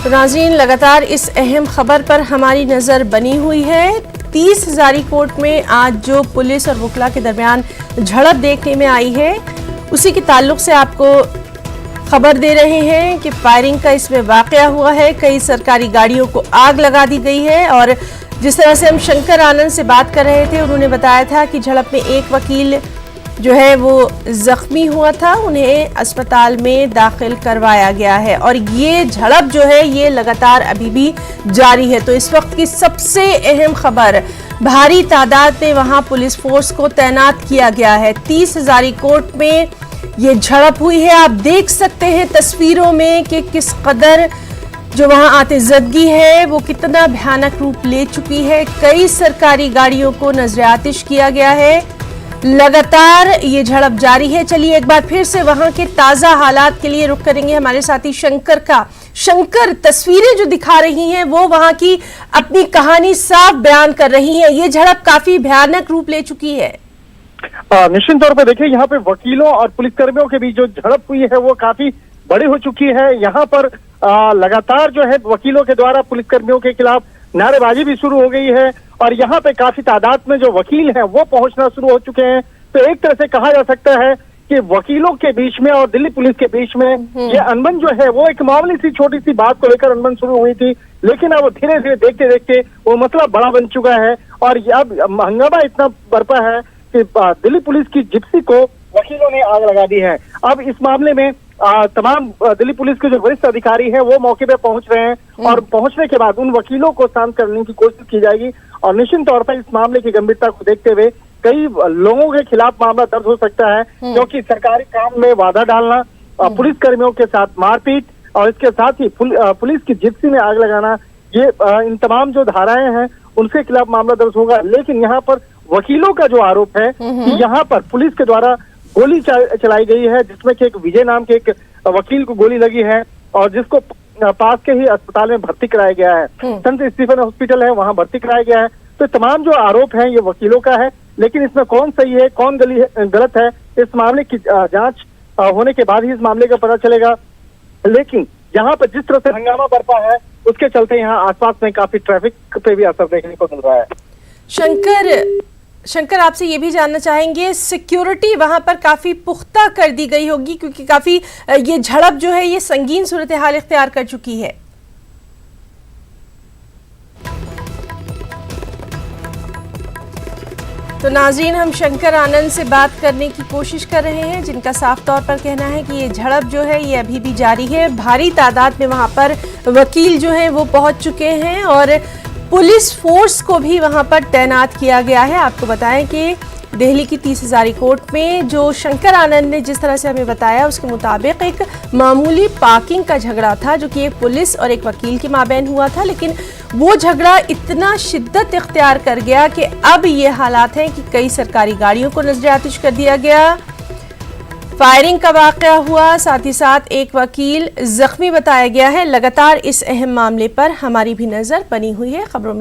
तो नाज़रीन, लगातार इस अहम खबर पर हमारी नज़र बनी हुई है। 30 हज़ारी कोर्ट में आज जो पुलिस और वकला के दरमियान झड़प देखने में आई है, उसी के ताल्लुक से आपको खबर दे रहे हैं कि फायरिंग का इसमें वाक़या हुआ है। कई सरकारी गाड़ियों को आग लगा दी गई है और जिस तरह से हम शंकर आनंद से बात कर रहे थे, उन्होंने बताया था कि झड़प में एक वकील जो है वो जख्मी हुआ था, उन्हें अस्पताल में दाखिल करवाया गया है और ये झड़प जो है ये लगातार अभी भी जारी है। तो इस वक्त की सबसे अहम खबर, भारी तादाद में वहां पुलिस फोर्स को तैनात किया गया है। 30 हज़ारी कोर्ट में ये झड़प हुई है। आप देख सकते हैं तस्वीरों में कि किस कदर जो वहां आतिशज़दगी है वो कितना भयानक रूप ले चुकी है। कई सरकारी गाड़ियों को नजर आतिश किया गया है। लगातार ये झड़प जारी है। चलिए एक बार फिर से वहां के ताजा हालात के लिए रुख करेंगे हमारे साथी शंकर का। शंकर, तस्वीरें जो दिखा रही हैं वो वहां की अपनी कहानी साफ बयान कर रही हैं। ये झड़प काफी भयानक रूप ले चुकी है। निश्चित तौर पे देखिए, यहाँ पे वकीलों और पुलिसकर्मियों के बीच जो झड़प हुई है वो काफी बड़ी हो चुकी है। यहाँ पर लगातार जो है वकीलों के द्वारा पुलिसकर्मियों के खिलाफ नारेबाजी भी शुरू हो गई है और यहाँ पे काफी तादाद में जो वकील हैं वो पहुंचना शुरू हो चुके हैं। तो एक तरह से कहा जा सकता है कि वकीलों के बीच में और दिल्ली पुलिस के बीच में ये अनबन जो है वो एक मामूली सी छोटी सी बात को लेकर अनबन शुरू हुई थी, लेकिन अब धीरे धीरे देखते देखते वो मसला बड़ा बन चुका है और अब हंगामा इतना बरपा है कि दिल्ली पुलिस की जिप्सी को वकीलों ने आग लगा दी है। अब इस मामले में तमाम दिल्ली पुलिस के जो वरिष्ठ अधिकारी हैं वो मौके पे पहुंच रहे हैं और पहुंचने के बाद उन वकीलों को शांत करने की कोशिश की जाएगी और निश्चित तौर पर इस मामले की गंभीरता को देखते हुए कई लोगों के खिलाफ मामला दर्ज हो सकता है, क्योंकि सरकारी काम में बाधा डालना, पुलिस कर्मियों के साथ मारपीट और इसके साथ ही पुलिस की जिप्सी में आग लगाना, ये इन तमाम जो धाराएं हैं उनके खिलाफ मामला दर्ज होगा। लेकिन यहाँ पर वकीलों का जो आरोप है कि यहाँ पर पुलिस के द्वारा गोली चलाई गई है, जिसमें कि एक विजय नाम के एक वकील को गोली लगी है और जिसको पास के ही अस्पताल में भर्ती कराया गया है। संत स्टीफन हॉस्पिटल है, वहां भर्ती कराया गया है। तो तमाम जो आरोप है ये वकीलों का है, लेकिन इसमें कौन सही है कौन गलत है इस मामले की जांच होने के बाद ही इस मामले का पता चलेगा। लेकिन यहाँ पर जिस तरह से हंगामा बरपा है उसके चलते यहाँ आसपास में काफी ट्रैफिक पे भी असर देखने को मिल रहा है। शंकर, आपसे ये भी जानना चाहेंगे, सिक्योरिटी वहां पर काफी पुख्ता कर दी गई होगी क्योंकि काफी ये झड़प जो है ये संगीन सूरत हाल इख्तियार कर चुकी है। तो नाज़रीन, हम शंकर आनंद से बात करने की कोशिश कर रहे हैं, जिनका साफ तौर पर कहना है कि ये झड़प जो है ये अभी भी जारी है। भारी तादाद में वहां पर वकील जो है वो पहुंच चुके हैं और पुलिस फोर्स को भी वहां पर तैनात किया गया है। आपको बताएं कि दिल्ली की 30 हज़ारी कोर्ट में जो शंकर आनंद ने जिस तरह से हमें बताया उसके मुताबिक एक मामूली पार्किंग का झगड़ा था जो कि एक पुलिस और एक वकील के माबैन हुआ था, लेकिन वो झगड़ा इतना शिद्दत इख्तियार कर गया कि अब ये हालात हैं कि कई सरकारी गाड़ियों को नजर आतिश कर दिया गया, फायरिंग का वाक़या हुआ, साथ ही साथ एक वकील जख्मी बताया गया है। लगातार इस अहम मामले पर हमारी भी नजर बनी हुई है। खबरों में